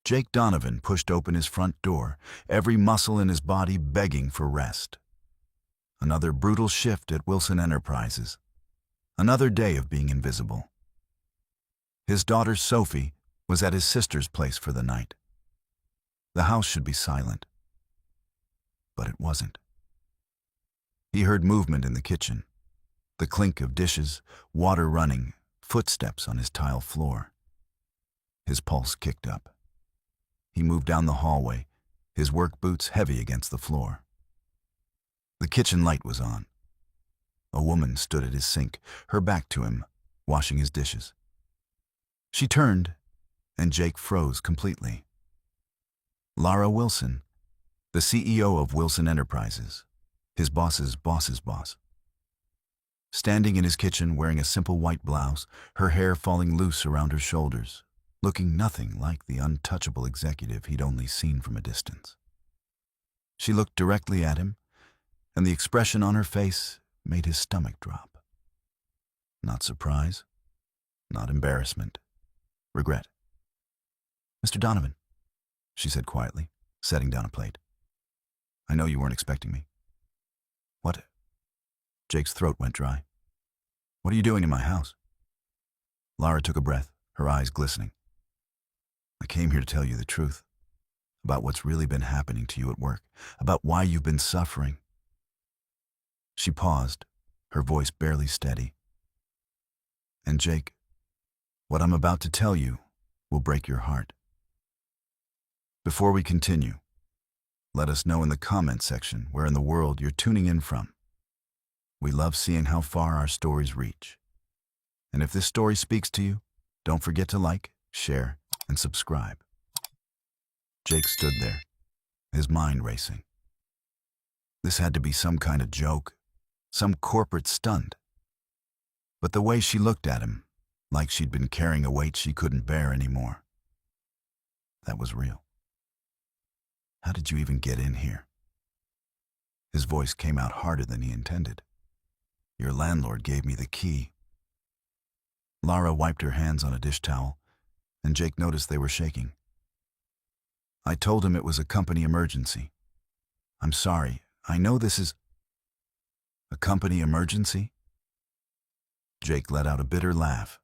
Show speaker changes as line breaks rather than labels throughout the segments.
Jake Donovan pushed open his front door, every muscle in his body begging for rest. Another brutal shift at Wilson Enterprises. Another day of being invisible. His daughter Sophie was at his sister's place for the night. The house should be silent. But it wasn't. He heard movement in the kitchen. The clink of dishes, water running, footsteps on his tile floor. His pulse kicked up. He moved down the hallway, his work boots heavy against the floor. The kitchen light was on. A woman stood at his sink, her back to him, washing his dishes. She turned, and Jake froze completely. Lara Wilson, the CEO of Wilson Enterprises, his boss's boss's boss. Standing in his kitchen wearing a simple white blouse, her hair falling loose around her shoulders, looking nothing like the untouchable executive he'd only seen from a distance. She looked directly at him, and the expression on her face made his stomach drop. Not surprise, not embarrassment, regret. "Mr. Donovan," she said quietly, setting down a plate. "I know you weren't expecting me." "What?" Jake's throat went dry. "What are you doing in my house?" Lara took a breath, her eyes glistening. "I came here to tell you the truth, about what's really been happening to you at work, about why you've been suffering." She paused, her voice barely steady. "And Jake, what I'm about to tell you will break your heart. Before we continue, let us know in the comment section where in the world you're tuning in from. We love seeing how far our stories reach. And if this story speaks to you, don't forget to like, share, and subscribe." Jake stood there, his mind racing. This had to be some kind of joke, some corporate stunt. But the way she looked at him, like she'd been carrying a weight she couldn't bear anymore, that was real. "How did you even get in here?" His voice came out harder than he intended. "Your landlord gave me the key." Lara wiped her hands on a dish towel, and Jake noticed they were shaking. "I told him it was a company emergency. I'm sorry, I know this is..." "A company emergency?" Jake let out a bitter laugh.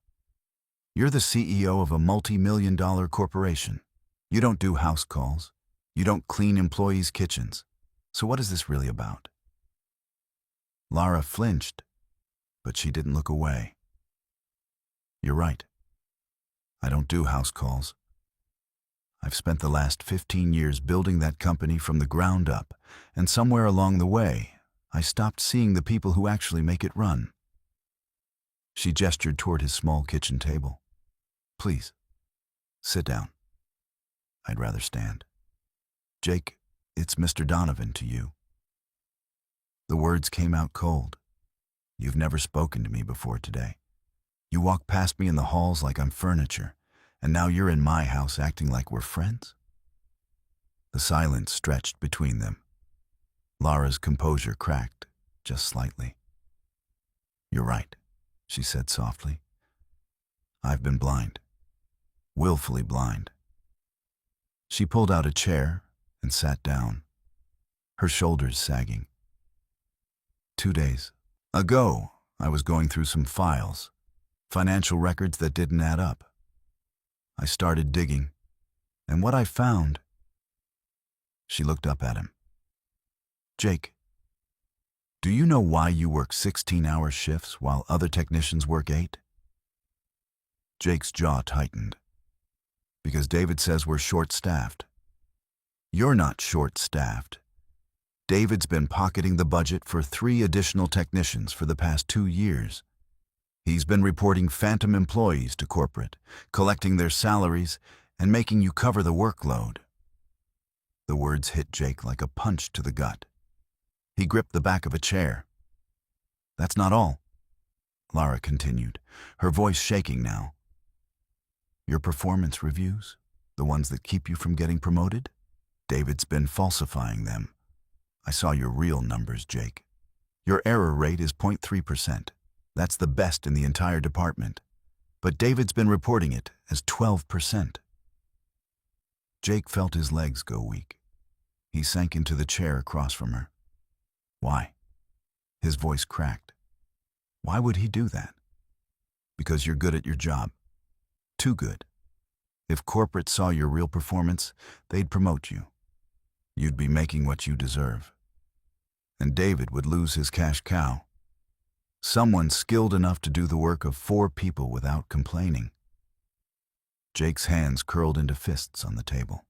"You're the CEO of a multi-million-dollar corporation. You don't do house calls. You don't clean employees' kitchens. So what is this really about?" Lara flinched, but she didn't look away. "You're right. I don't do house calls. I've spent the last 15 years building that company from the ground up, and somewhere along the way, I stopped seeing the people who actually make it run." She gestured toward his small kitchen table. "Please, sit down. I'd rather stand. Jake, it's Mr. Donovan to you." The words came out cold. "You've never spoken to me before today. You walk past me in the halls like I'm furniture, and now you're in my house acting like we're friends?" The silence stretched between them. Lara's composure cracked, just slightly. "You're right," she said softly. "I've been blind. Willfully blind." She pulled out a chair and sat down, her shoulders sagging. 2 days ago, I was going through some files, financial records that didn't add up. I started digging, and what I found..." She looked up at him. "Jake, do you know why you work 16-hour shifts while other technicians work 8? Jake's jaw tightened. "Because David says we're short-staffed." "You're not short-staffed. David's been pocketing the budget for 3 additional technicians for the past 2 years. He's been reporting phantom employees to corporate, collecting their salaries, and making you cover the workload." The words hit Jake like a punch to the gut. He gripped the back of a chair. "That's not all," Lara continued, her voice shaking now. "Your performance reviews, the ones that keep you from getting promoted, David's been falsifying them. I saw your real numbers, Jake. Your error rate is 0.3%. That's the best in the entire department. But David's been reporting it as 12%. Jake felt his legs go weak. He sank into the chair across from her. Why? His voice cracked. Why would he do that? Because you're good at your job. Too good. If corporate saw your real performance, they'd promote you. You'd be making what you deserve. And David would lose his cash cow. Someone skilled enough to do the work of 4 people without complaining. Jake's hands curled into fists on the table.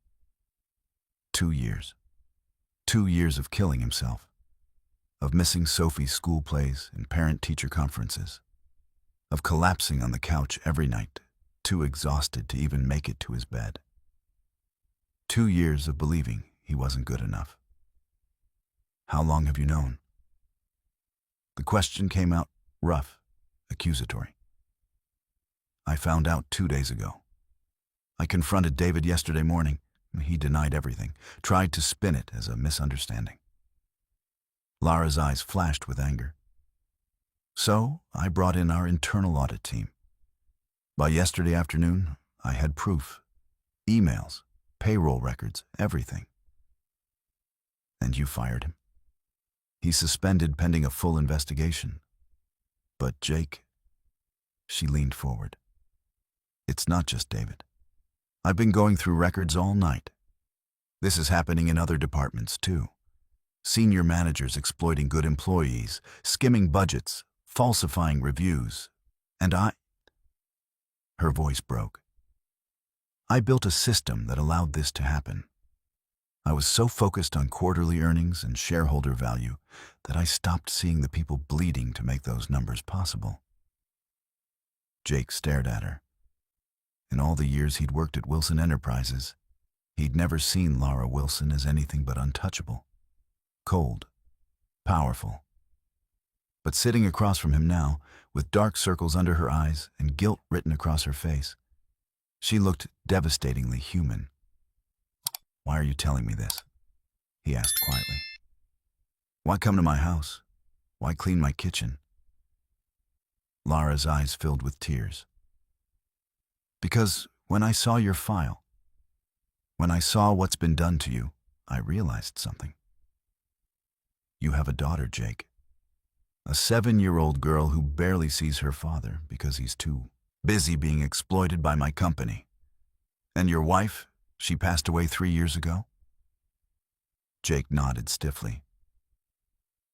2 years. 2 years of killing himself. Of missing Sophie's school plays and parent-teacher conferences. Of collapsing on the couch every night, too exhausted to even make it to his bed. 2 years of believing he wasn't good enough. How long have you known? The question came out rough, accusatory. I found out 2 days ago. I confronted David yesterday morning. He denied everything, tried to spin it as a misunderstanding. Lara's eyes flashed with anger. So I brought in our internal audit team. By yesterday afternoon, I had proof. Emails, payroll records, everything. And you fired him. He's suspended pending a full investigation. But Jake, she leaned forward. It's not just David. I've been going through records all night. This is happening in other departments too. Senior managers exploiting good employees, skimming budgets, falsifying reviews. And her voice broke. I built a system that allowed this to happen. I was so focused on quarterly earnings and shareholder value that I stopped seeing the people bleeding to make those numbers possible. Jake stared at her. In all the years he'd worked at Wilson Enterprises, he'd never seen Lara Wilson as anything but untouchable, cold, powerful. But sitting across from him now, with dark circles under her eyes and guilt written across her face, she looked devastatingly human. Why are you telling me this? He asked quietly. Why come to my house? Why clean my kitchen? Lara's eyes filled with tears. Because when I saw your file, when I saw what's been done to you, I realized something. You have a daughter, Jake. A 7-year-old girl who barely sees her father because he's too busy being exploited by my company. And your wife, she passed away 3 years ago? Jake nodded stiffly.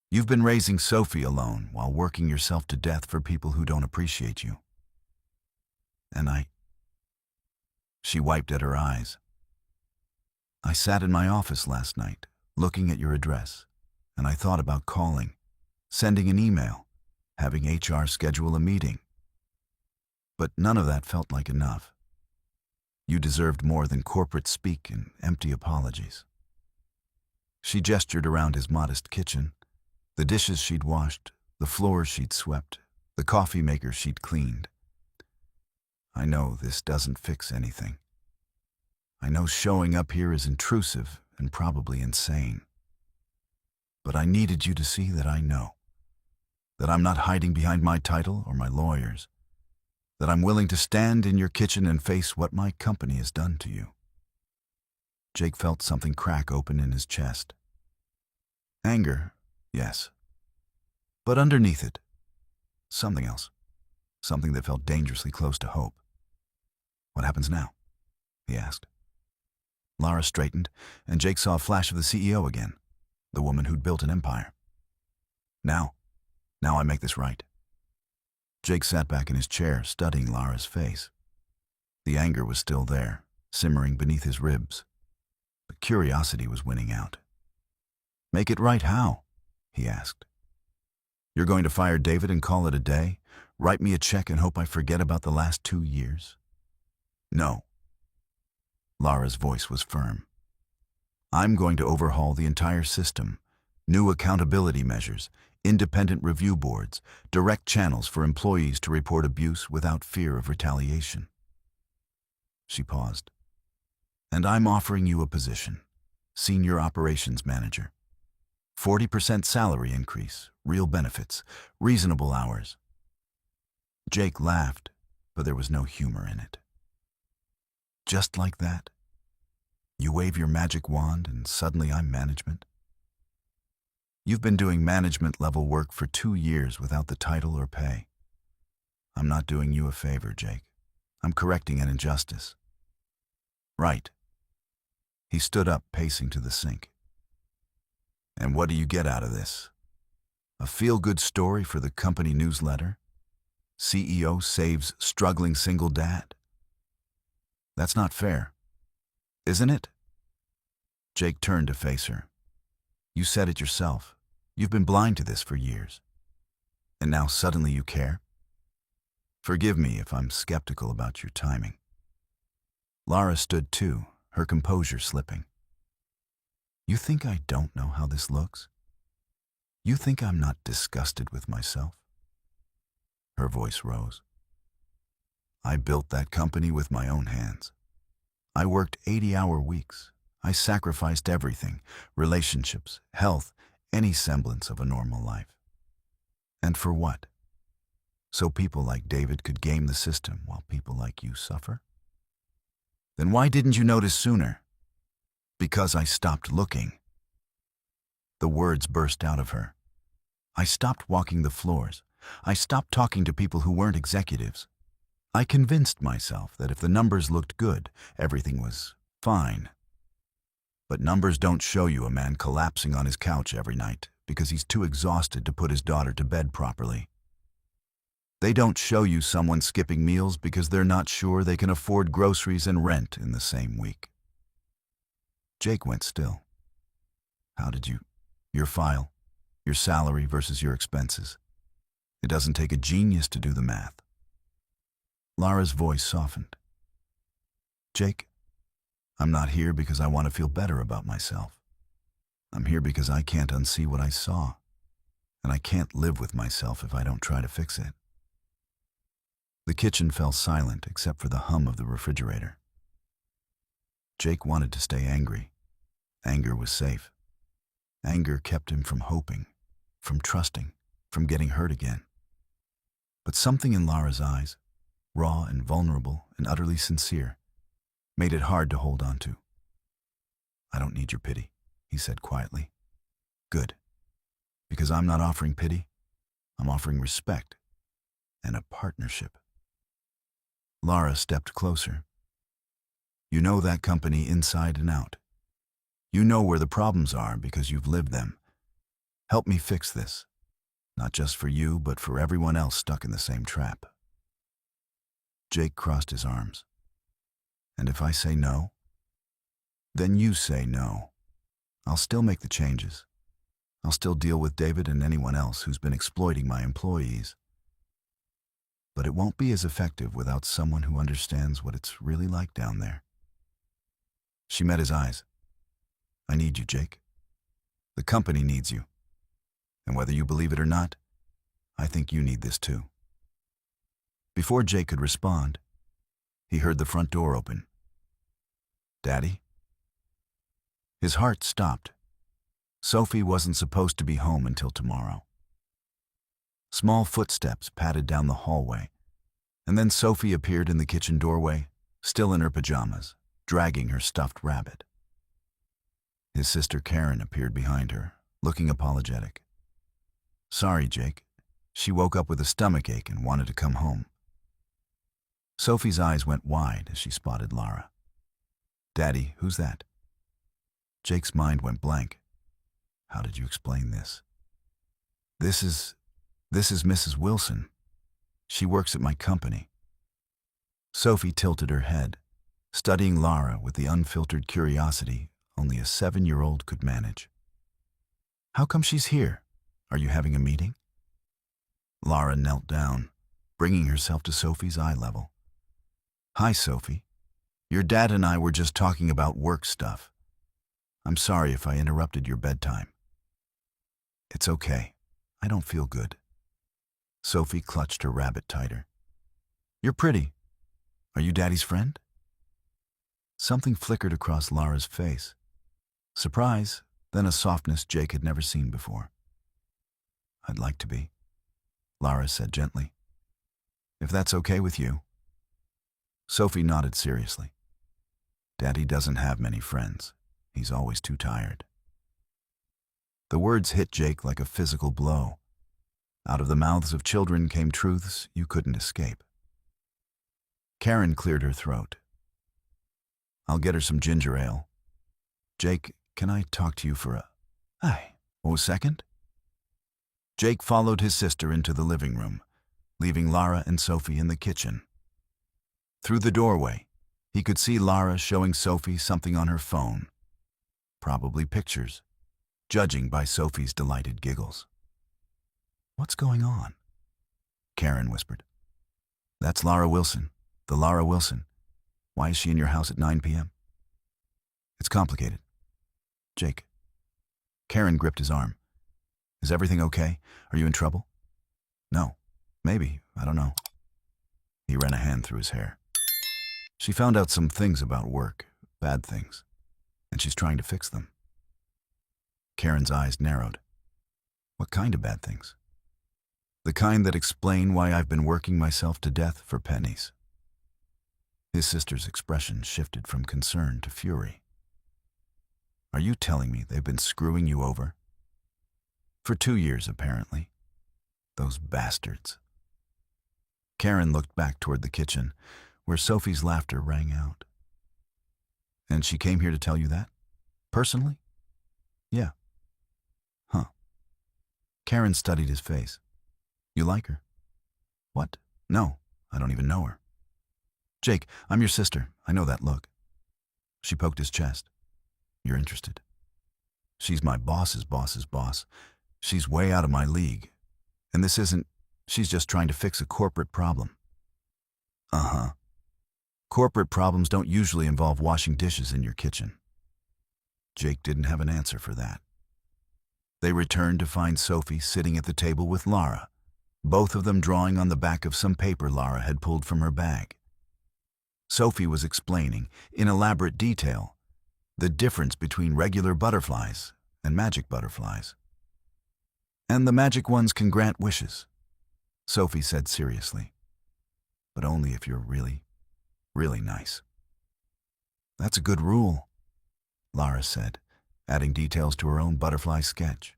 You've been raising Sophie alone while working yourself to death for people who don't appreciate you. And She wiped at her eyes. I sat in my office last night, looking at your address, and I thought about calling, sending an email, having HR schedule a meeting. But none of that felt like enough. You deserved more than corporate speak and empty apologies. She gestured around his modest kitchen, the dishes she'd washed, the floors she'd swept, the coffee maker she'd cleaned. I know this doesn't fix anything. I know showing up here is intrusive and probably insane. But I needed you to see that I know. That I'm not hiding behind my title or my lawyers. That I'm willing to stand in your kitchen and face what my company has done to you. Jake felt something crack open in his chest. Anger, yes. But underneath it, something else. Something that felt dangerously close to hope. What happens now? He asked. Lara straightened, and Jake saw a flash of the CEO again, the woman who'd built an empire. Now I make this right. Jake sat back in his chair, studying Lara's face. The anger was still there, simmering beneath his ribs. But curiosity was winning out. Make it right how? He asked. You're going to fire David and call it a day? Write me a check and hope I forget about the last 2 years? No. Lara's voice was firm. I'm going to overhaul the entire system. New accountability measures, independent review boards, direct channels for employees to report abuse without fear of retaliation. She paused. And I'm offering you a position, Senior Operations Manager. 40% salary increase, real benefits, reasonable hours. Jake laughed, but there was no humor in it. Just like that? wave your magic wand and suddenly I'm management? You've been doing management-level work for 2 years without the title or pay. I'm not doing you a favor, Jake. I'm correcting an injustice. Right. He stood up, pacing to the sink. And what do you get out of this? A feel-good story for the company newsletter? CEO saves struggling single dad? That's not fair, isn't it? Jake turned to face her. You said it yourself. You've been blind to this for years. And now suddenly you care? Forgive me if I'm skeptical about your timing. Lara stood too, her composure slipping. You think I don't know how this looks? You think I'm not disgusted with myself? Her voice rose. I built that company with my own hands. I worked 80-hour weeks. I sacrificed everything, relationships, health, any semblance of a normal life. And for what? So people like David could game the system while people like you suffer? Then why didn't you notice sooner? Because I stopped looking. The words burst out of her. I stopped walking the floors. I stopped talking to people who weren't executives. I convinced myself that if the numbers looked good, everything was fine. But numbers don't show you a man collapsing on his couch every night because he's too exhausted to put his daughter to bed properly. They don't show you someone skipping meals because they're not sure they can afford groceries and rent in the same week. Jake went still. How did you? Your file, your salary versus your expenses. It doesn't take a genius to do the math. Lara's voice softened. Jake, I'm not here because I want to feel better about myself. I'm here because I can't unsee what I saw, and I can't live with myself if I don't try to fix it. The kitchen fell silent except for the hum of the refrigerator. Jake wanted to stay angry. Anger was safe. Anger kept him from hoping, from trusting, from getting hurt again. But something in Lara's eyes, raw and vulnerable and utterly sincere, made it hard to hold on to. I don't need your pity, he said quietly. Good. Because I'm not offering pity, I'm offering respect and a partnership. Lara stepped closer. You know that company inside and out. You know where the problems are because you've lived them. Help me fix this, not just for you, but for everyone else stuck in the same trap. Jake crossed his arms. And if I say no, then you say no. I'll still make the changes. I'll still deal with David and anyone else who's been exploiting my employees. But it won't be as effective without someone who understands what it's really like down there. She met his eyes. I need you, Jake. The company needs you. And whether you believe it or not, I think you need this too. Before Jake could respond, he heard the front door open. Daddy? His heart stopped. Sophie wasn't supposed to be home until tomorrow. Small footsteps padded down the hallway, and then Sophie appeared in the kitchen doorway, still in her pajamas, dragging her stuffed rabbit. His sister Karen appeared behind her, looking apologetic. Sorry, Jake. She woke up with a stomachache and wanted to come home. Sophie's eyes went wide as she spotted Lara. Daddy, who's that? Jake's mind went blank. How did you explain this? This is Mrs. Wilson. She works at my company. Sophie tilted her head, studying Lara with the unfiltered curiosity only a 7-year-old could manage. How come she's here? Are you having a meeting? Lara knelt down, bringing herself to Sophie's eye level. Hi, Sophie. Your dad and I were just talking about work stuff. I'm sorry if I interrupted your bedtime. It's okay. I don't feel good. Sophie clutched her rabbit tighter. You're pretty. Are you Daddy's friend? Something flickered across Lara's face. Surprise, then a softness Jake had never seen before. I'd like to be, Lara said gently. If that's okay with you. Sophie nodded seriously. Daddy doesn't have many friends. He's always too tired. The words hit Jake like a physical blow. Out of the mouths of children came truths you couldn't escape. Karen cleared her throat. I'll get her some ginger ale. Jake, can I talk to you for a second? Jake followed his sister into the living room, leaving Lara and Sophie in the kitchen. Through the doorway, he could see Lara showing Sophie something on her phone. Probably pictures, judging by Sophie's delighted giggles. What's going on? Karen whispered. That's Lara Wilson, the Lara Wilson. Why is she in your house at 9 p.m.? It's complicated. Jake. Karen gripped his arm. Is everything okay? Are you in trouble? No. Maybe. I don't know. He ran a hand through his hair. She found out some things about work, bad things, and she's trying to fix them. Karen's eyes narrowed. What kind of bad things? The kind that explain why I've been working myself to death for pennies. His sister's expression shifted from concern to fury. Are you telling me they've been screwing you over? For 2 years, apparently. Those bastards. Karen looked back toward the kitchen, where Sophie's laughter rang out. And she came here to tell you that? Personally? Yeah. Huh. Karen studied his face. You like her? What? No, I don't even know her. Jake, I'm your sister. I know that look. She poked his chest. You're interested. She's my boss's boss's boss. She's way out of my league. And this isn't, she's just trying to fix a corporate problem. Uh-huh. Corporate problems don't usually involve washing dishes in your kitchen. Jake didn't have an answer for that. They returned to find Sophie sitting at the table with Lara, both of them drawing on the back of some paper Lara had pulled from her bag. Sophie was explaining, in elaborate detail, the difference between regular butterflies and magic butterflies. And the magic ones can grant wishes, Sophie said seriously. But only if you're really, really nice. That's a good rule, Lara said, adding details to her own butterfly sketch.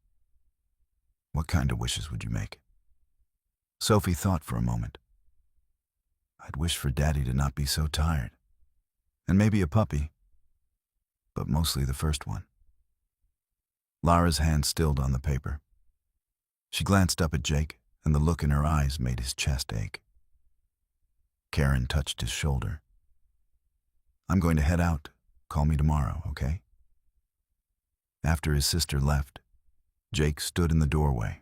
What kind of wishes would you make? Sophie thought for a moment. I'd wish for Daddy to not be so tired. And maybe a puppy. But mostly the first one. Lara's hand stilled on the paper. She glanced up at Jake, and the look in her eyes made his chest ache. Karen touched his shoulder. I'm going to head out. Call me tomorrow, okay? After his sister left, Jake stood in the doorway,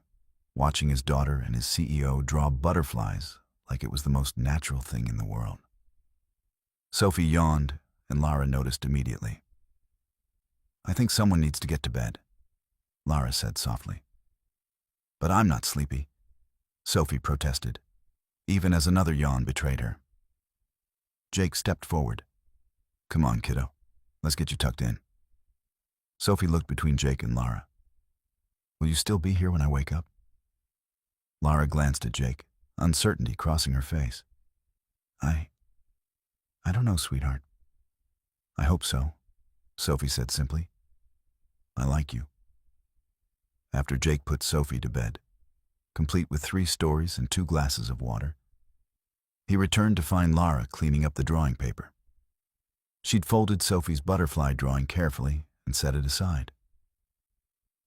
watching his daughter and his CEO draw butterflies like it was the most natural thing in the world. Sophie yawned, and Lara noticed immediately. I think someone needs to get to bed, Lara said softly. But I'm not sleepy, Sophie protested, even as another yawn betrayed her. Jake stepped forward. Come on, kiddo. Let's get you tucked in. Sophie looked between Jake and Lara. Will you still be here when I wake up? Lara glanced at Jake, uncertainty crossing her face. I don't know, sweetheart. I hope so, Sophie said simply. I like you. After Jake put Sophie to bed, complete with 3 stories and 2 glasses of water, he returned to find Lara cleaning up the drawing paper. She'd folded Sophie's butterfly drawing carefully and set it aside.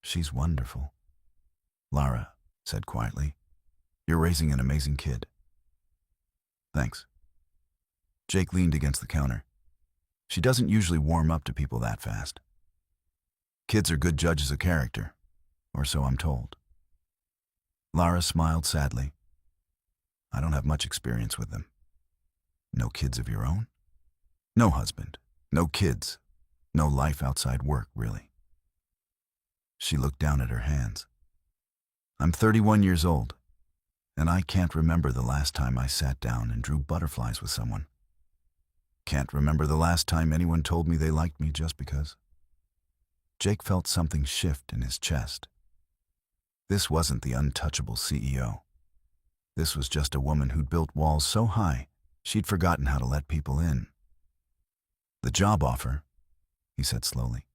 She's wonderful, Lara said quietly. You're raising an amazing kid. Thanks. Jake leaned against the counter. She doesn't usually warm up to people that fast. Kids are good judges of character, or so I'm told. Lara smiled sadly. I don't have much experience with them. No kids of your own? No husband, no kids, no life outside work, really. She looked down at her hands. I'm 31 years old, and I can't remember the last time I sat down and drew butterflies with someone. Can't remember the last time anyone told me they liked me just because. Jake felt something shift in his chest. This wasn't the untouchable CEO. This was just a woman who'd built walls so high, she'd forgotten how to let people in. The job offer, he said slowly.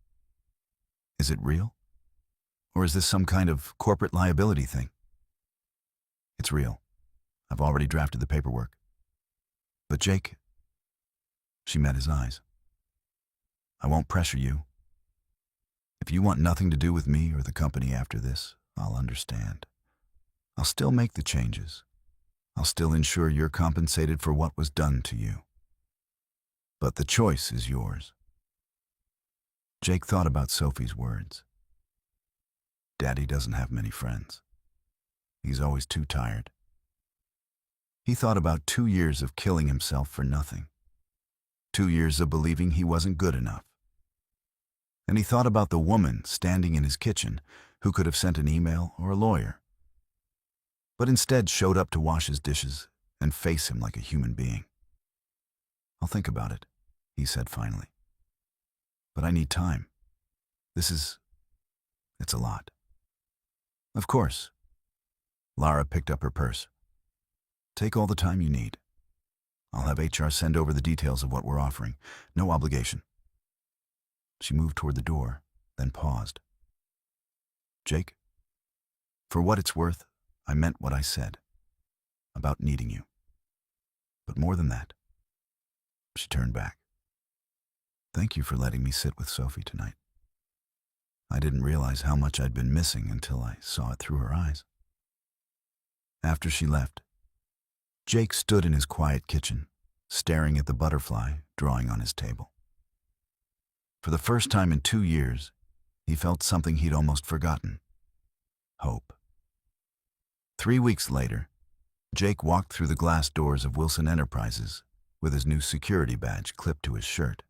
Is it real? Or is this some kind of corporate liability thing? It's real. I've already drafted the paperwork. But Jake, she met his eyes. I won't pressure you. If you want nothing to do with me or the company after this, I'll understand. I'll still make the changes. I'll still ensure you're compensated for what was done to you. But the choice is yours. Jake thought about Sophie's words. Daddy doesn't have many friends. He's always too tired. He thought about 2 years of killing himself for nothing. 2 years of believing he wasn't good enough. And he thought about the woman standing in his kitchen who could have sent an email or a lawyer, but instead showed up to wash his dishes and face him like a human being. I'll think about it, he said finally. But I need time. It's a lot. Of course. Lara picked up her purse. Take all the time you need. I'll have HR send over the details of what we're offering. No obligation. She moved toward the door, then paused. Jake, for what it's worth, I meant what I said about needing you. But more than that. She turned back. Thank you for letting me sit with Sophie tonight. I didn't realize how much I'd been missing until I saw it through her eyes. After she left, Jake stood in his quiet kitchen, staring at the butterfly drawing on his table. For the first time in 2 years, he felt something he'd almost forgotten: hope. 3 weeks later, Jake walked through the glass doors of Wilson Enterprises with his new security badge clipped to his shirt: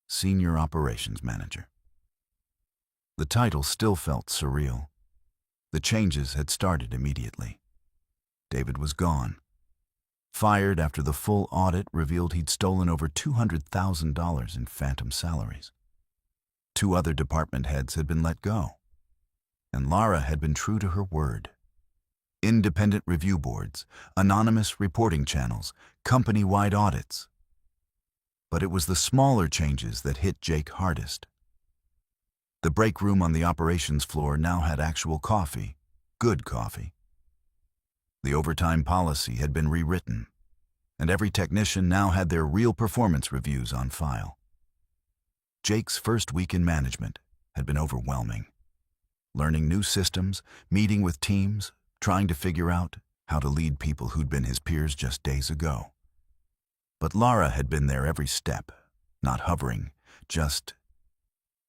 Senior Operations Manager. The title still felt surreal. The changes had started immediately. David was gone. Fired after the full audit revealed he'd stolen over $200,000 in phantom salaries. 2 other department heads had been let go. And Lara had been true to her word. Independent review boards, anonymous reporting channels, company-wide audits. But it was the smaller changes that hit Jake hardest. The break room on the operations floor now had actual coffee, good coffee. The overtime policy had been rewritten, and every technician now had their real performance reviews on file. Jake's first week in management had been overwhelming. Learning new systems, meeting with teams, trying to figure out how to lead people who'd been his peers just days ago. But Lara had been there every step, not hovering, just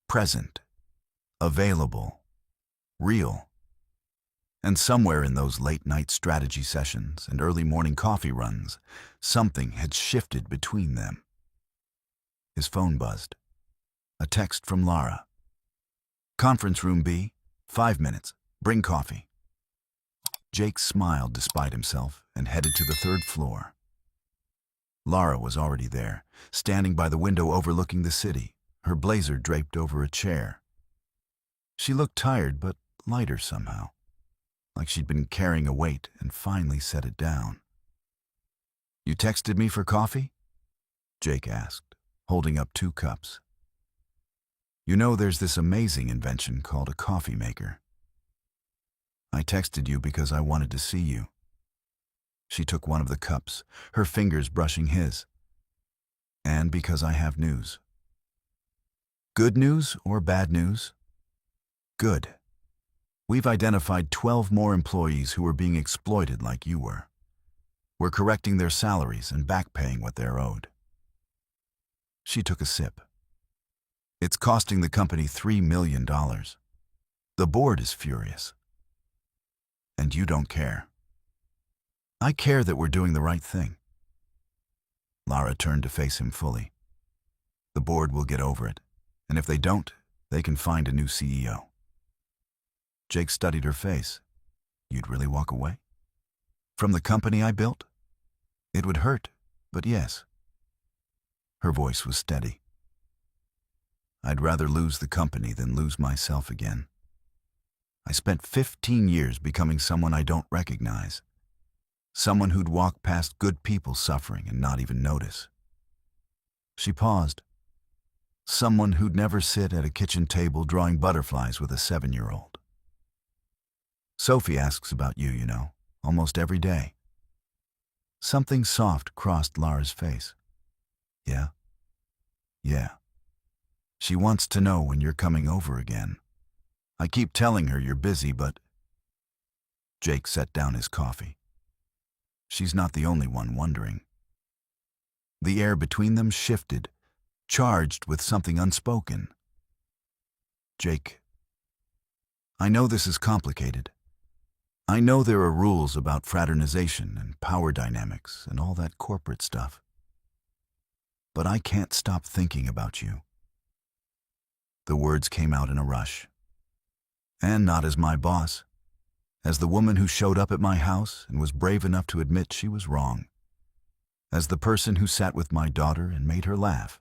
present, available, real. And somewhere in those late-night strategy sessions and early morning coffee runs, something had shifted between them. His phone buzzed. A text from Lara. Conference room B, 5 minutes. Bring coffee. Jake smiled despite himself and headed to the 3rd floor. Lara was already there, standing by the window overlooking the city, her blazer draped over a chair. She looked tired but lighter somehow, like she'd been carrying a weight and finally set it down. You texted me for coffee? Jake asked, holding up 2 cups. You know there's this amazing invention called a coffee maker. I texted you because I wanted to see you. She took one of the cups, her fingers brushing his. And because I have news. Good news or bad news? Good. We've identified 12 more employees who are being exploited like you were. We're correcting their salaries and back-paying what they're owed. She took a sip. It's costing the company $3 million. The board is furious. And you don't care. I care that we're doing the right thing. Lara turned to face him fully. The board will get over it, and if they don't, they can find a new CEO. Jake studied her face. You'd really walk away? From the company I built? It would hurt, but yes. Her voice was steady. I'd rather lose the company than lose myself again. I spent 15 years becoming someone I don't recognize. Someone who'd walk past good people suffering and not even notice. She paused, Someone who'd never sit at a kitchen table drawing butterflies with a 7-year-old. Sophie asks about you, almost every day. Something soft crossed Lara's face. Yeah? Yeah. She wants to know when you're coming over again. I keep telling her you're busy, but... Jake set down his coffee. She's not the only one wondering. The air between them shifted, charged with something unspoken. Jake, I know this is complicated. I know there are rules about fraternization and power dynamics and all that corporate stuff. But I can't stop thinking about you. The words came out in a rush. And not as my boss, as the woman who showed up at my house and was brave enough to admit she was wrong, as the person who sat with my daughter and made her laugh,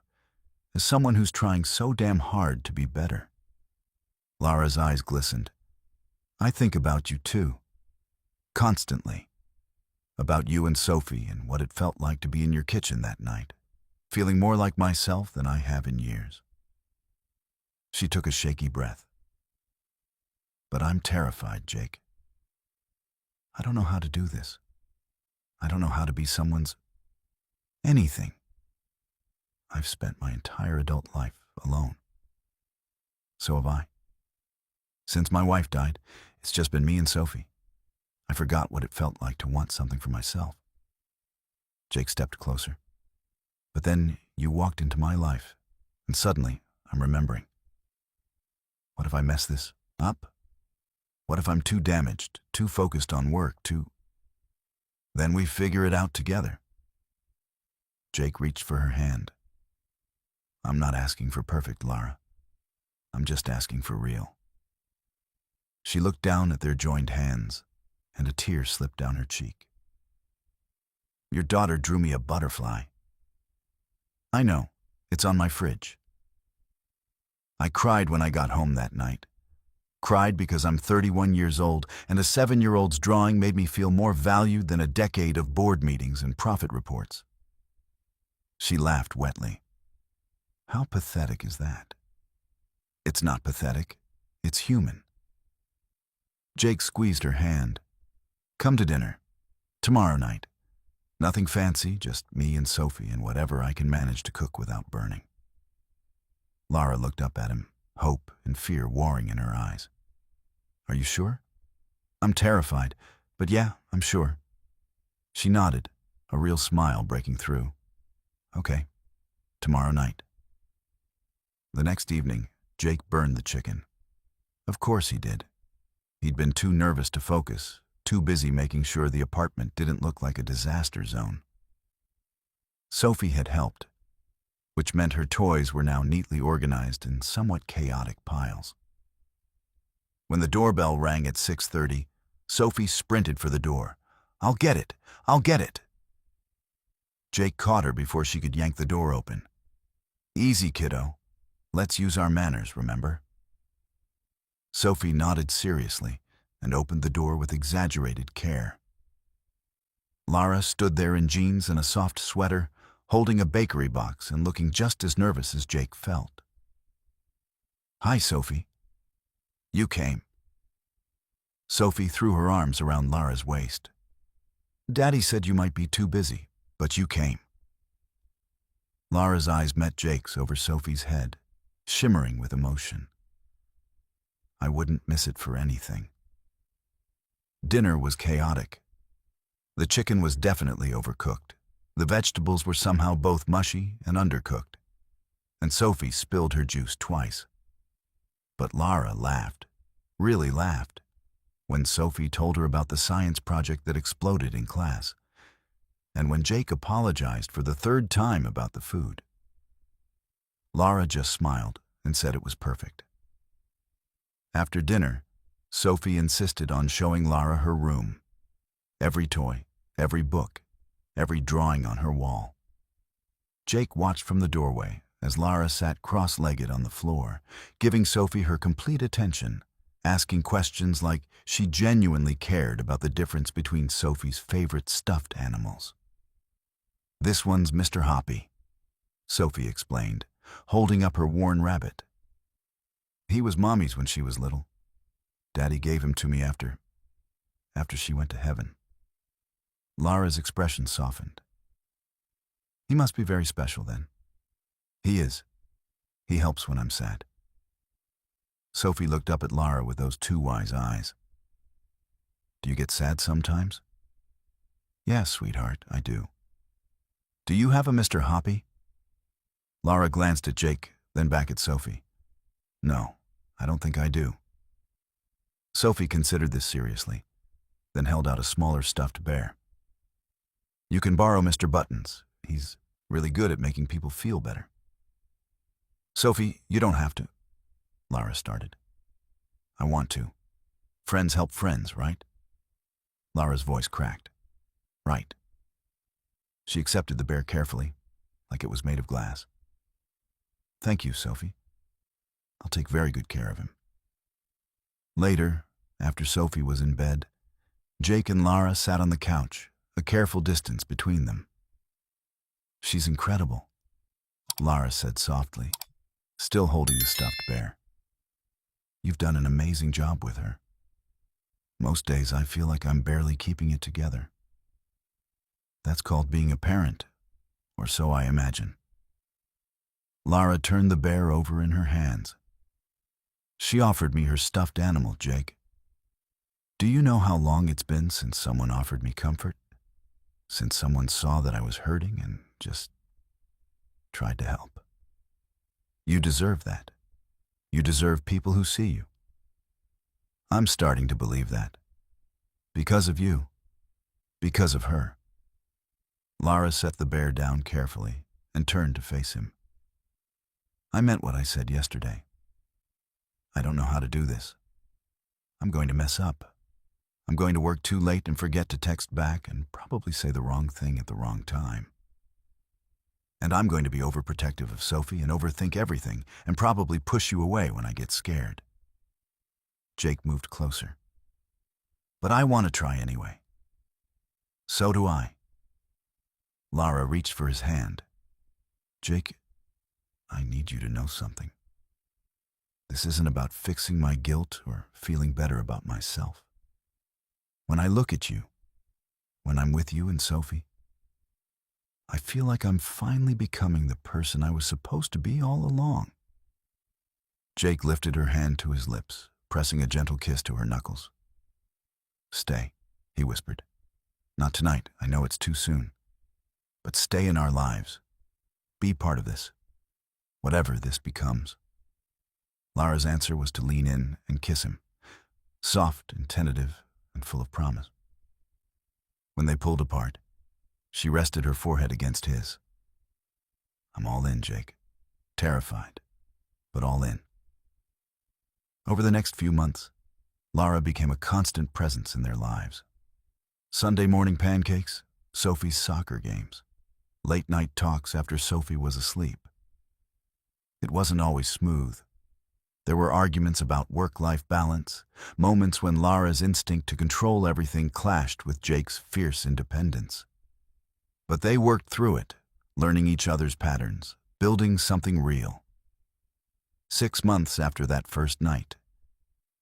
as someone who's trying so damn hard to be better. Lara's eyes glistened. I think about you too. Constantly. About you and Sophie and what it felt like to be in your kitchen that night, feeling more like myself than I have in years. She took a shaky breath. But I'm terrified, Jake. I don't know how to do this. I don't know how to be someone's anything. I've spent my entire adult life alone. So have I. Since my wife died, it's just been me and Sophie. I forgot what it felt like to want something for myself. Jake stepped closer. But then you walked into my life, and suddenly I'm remembering. What if I mess this up? What if I'm too damaged, too focused on work, Then we figure it out together. Jake reached for her hand. I'm not asking for perfect, Lara. I'm just asking for real. She looked down at their joined hands, and a tear slipped down her cheek. Your daughter drew me a butterfly. I know, it's on my fridge. I cried when I got home that night. Cried because I'm 31 years old, and a 7-year-old's drawing made me feel more valued than a decade of board meetings and profit reports. She laughed wetly. How pathetic is that? It's not pathetic. It's human. Jake squeezed her hand. Come to dinner. Tomorrow night. Nothing fancy, just me and Sophie and whatever I can manage to cook without burning. Lara looked up at him, hope and fear warring in her eyes. Are you sure? I'm terrified, but yeah, I'm sure. She nodded, a real smile breaking through. Okay, tomorrow night. The next evening, Jake burned the chicken. Of course he did. He'd been too nervous to focus, too busy making sure the apartment didn't look like a disaster zone. Sophie had helped, which meant her toys were now neatly organized in somewhat chaotic piles. When the doorbell rang at 6:30, Sophie sprinted for the door. I'll get it! I'll get it! Jake caught her before she could yank the door open. Easy, kiddo. Let's use our manners, remember? Sophie nodded seriously and opened the door with exaggerated care. Lara stood there in jeans and a soft sweater, holding a bakery box and looking just as nervous as Jake felt. Hi, Sophie. You came. Sophie threw her arms around Lara's waist. Daddy said you might be too busy, but you came. Lara's eyes met Jake's over Sophie's head, shimmering with emotion. I wouldn't miss it for anything. Dinner was chaotic. The chicken was definitely overcooked. The vegetables were somehow both mushy and undercooked. And Sophie spilled her juice twice. But Lara laughed, really laughed, when Sophie told her about the science project that exploded in class, and when Jake apologized for the 3rd time about the food. Lara just smiled and said it was perfect. After dinner, Sophie insisted on showing Lara her room. Every toy, every book, every drawing on her wall. Jake watched from the doorway as Lara sat cross-legged on the floor, giving Sophie her complete attention, asking questions like she genuinely cared about the difference between Sophie's favorite stuffed animals. This one's Mr. Hoppy, Sophie explained, holding up her worn rabbit. He was Mommy's when she was little. Daddy gave him to me after she went to heaven. Lara's expression softened. He must be very special then. He is. He helps when I'm sad. Sophie looked up at Lara with those two wise eyes. Do you get sad sometimes? Yes, sweetheart, I do. Do you have a Mr. Hoppy? Lara glanced at Jake, then back at Sophie. No, I don't think I do. Sophie considered this seriously, then held out a smaller stuffed bear. You can borrow Mr. Buttons. He's really good at making people feel better. Sophie, you don't have to. Lara started. I want to. Friends help friends, right? Lara's voice cracked. Right. She accepted the bear carefully, like it was made of glass. Thank you, Sophie. I'll take very good care of him. Later, after Sophie was in bed, Jake and Lara sat on the couch, a careful distance between them. She's incredible, Lara said softly, still holding the stuffed bear. You've done an amazing job with her. Most days I feel like I'm barely keeping it together. That's called being a parent, or so I imagine. Lara turned the bear over in her hands. She offered me her stuffed animal, Jake. Do you know how long it's been since someone offered me comfort? Since someone saw that I was hurting and just tried to help. You deserve that. You deserve people who see you. I'm starting to believe that. Because of you. Because of her. Lara set the bear down carefully and turned to face him. I meant what I said yesterday. I don't know how to do this. I'm going to mess up. I'm going to work too late and forget to text back and probably say the wrong thing at the wrong time. And I'm going to be overprotective of Sophie and overthink everything and probably push you away when I get scared. Jake moved closer. But I want to try anyway. So do I. Lara reached for his hand. Jake, I need you to know something. This isn't about fixing my guilt or feeling better about myself. When I look at you, when I'm with you and Sophie, I feel like I'm finally becoming the person I was supposed to be all along. Jake lifted her hand to his lips, pressing a gentle kiss to her knuckles. Stay, he whispered. Not tonight, I know it's too soon. But stay in our lives. Be part of this, whatever this becomes. Lara's answer was to lean in and kiss him, soft and tentative and full of promise. When they pulled apart, she rested her forehead against his. I'm all in, Jake. Terrified, but all in. Over the next few months, Lara became a constant presence in their lives. Sunday morning pancakes, Sophie's soccer games, late-night talks after Sophie was asleep. It wasn't always smooth. There were arguments about work-life balance, moments when Lara's instinct to control everything clashed with Jake's fierce independence. But they worked through it, learning each other's patterns, building something real. 6 months after that first night,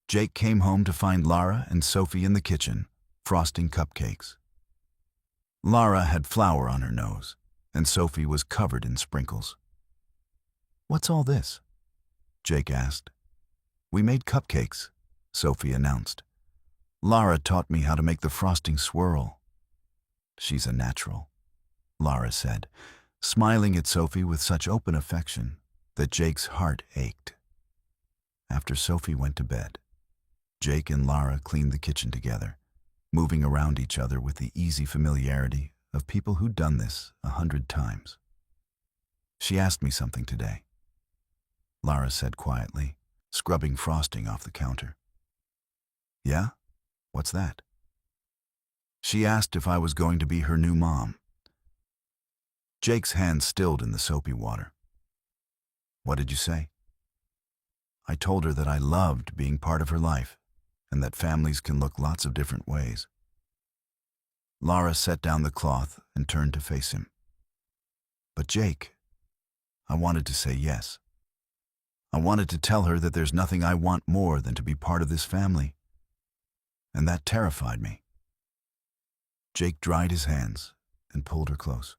Jake came home to find Lara and Sophie in the kitchen, frosting cupcakes. Lara had flour on her nose, and Sophie was covered in sprinkles. What's all this? Jake asked. We made cupcakes, Sophie announced. Lara taught me how to make the frosting swirl. She's a natural, Lara said, smiling at Sophie with such open affection that Jake's heart ached. After Sophie went to bed, Jake and Lara cleaned the kitchen together, moving around each other with the easy familiarity of people who'd done this 100 times. She asked me something today, Lara said quietly, scrubbing frosting off the counter. Yeah? What's that? She asked if I was going to be her new mom. Jake's hand stilled in the soapy water. What did you say? I told her that I loved being part of her life and that families can look lots of different ways. Lara set down the cloth and turned to face him. But Jake, I wanted to say yes. I wanted to tell her that there's nothing I want more than to be part of this family. And that terrified me. Jake dried his hands and pulled her close.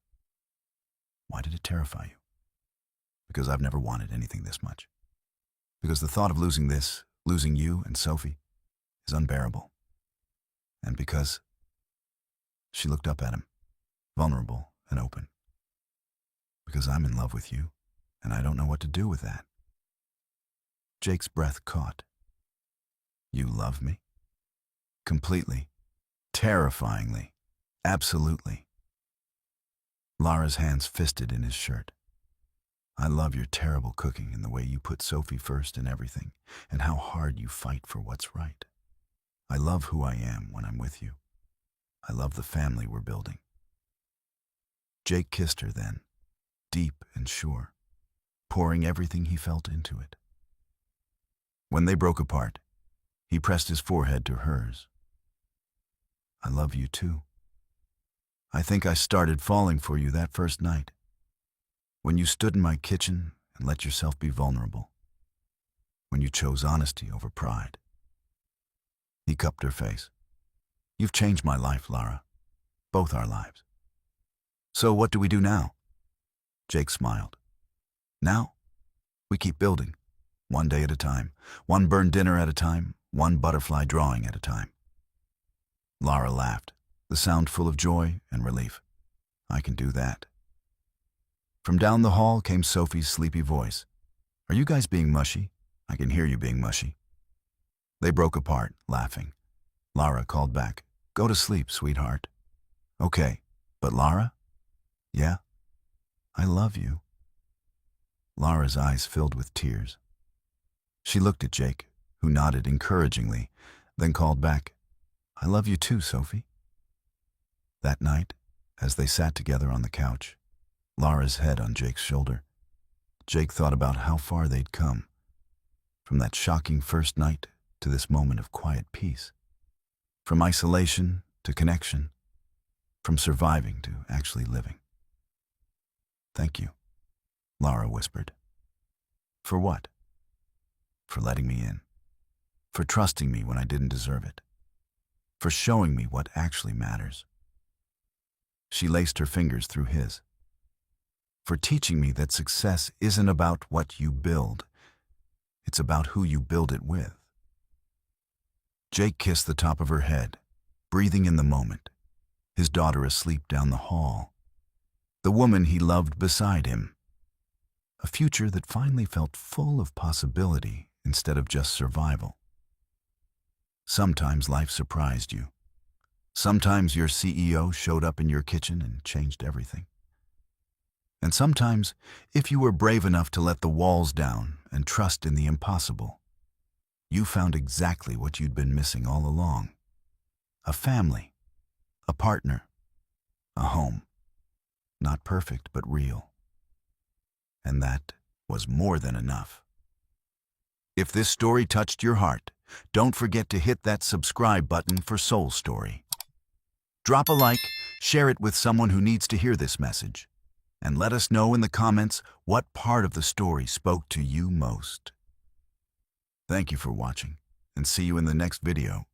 Why did it terrify you? Because I've never wanted anything this much. Because the thought of losing this, losing you and Sophie, is unbearable. And because she looked up at him, vulnerable and open. Because I'm in love with you, and I don't know what to do with that. Jake's breath caught. You love me? Completely. Terrifyingly. Absolutely. Lara's hands fisted in his shirt. I love your terrible cooking and the way you put Sophie first in everything, and how hard you fight for what's right. I love who I am when I'm with you. I love the family we're building. Jake kissed her then, deep and sure, pouring everything he felt into it. When they broke apart, he pressed his forehead to hers. I love you too. I think I started falling for you that first night, when you stood in my kitchen and let yourself be vulnerable, when you chose honesty over pride. He cupped her face. You've changed my life, Lara. Both our lives. So what do we do now? Jake smiled. Now, we keep building, one day at a time, one burned dinner at a time, one butterfly drawing at a time. Lara laughed, the sound full of joy and relief. I can do that. From down the hall came Sophie's sleepy voice. Are you guys being mushy? I can hear you being mushy. They broke apart, laughing. Lara called back. Go to sleep, sweetheart. Okay, but Lara? Yeah? I love you. Lara's eyes filled with tears. She looked at Jake, who nodded encouragingly, then called back, I love you too, Sophie. That night, as they sat together on the couch, Lara's head on Jake's shoulder, Jake thought about how far they'd come, from that shocking first night to this moment of quiet peace, from isolation to connection, from surviving to actually living. Thank you, Lara whispered. For what? For letting me in, for trusting me when I didn't deserve it, for showing me what actually matters. She laced her fingers through his. For teaching me that success isn't about what you build, it's about who you build it with. Jake kissed the top of her head, breathing in the moment, his daughter asleep down the hall, the woman he loved beside him, a future that finally felt full of possibility instead of just survival. Sometimes life surprised you. Sometimes your CEO showed up in your kitchen and changed everything. And sometimes, if you were brave enough to let the walls down and trust in the impossible, you found exactly what you'd been missing all along. A family, a partner, a home. Not perfect, but real. And that was more than enough. If this story touched your heart, don't forget to hit that subscribe button for Soul Story. Drop a like, share it with someone who needs to hear this message, and let us know in the comments what part of the story spoke to you most. Thank you for watching, and see you in the next video.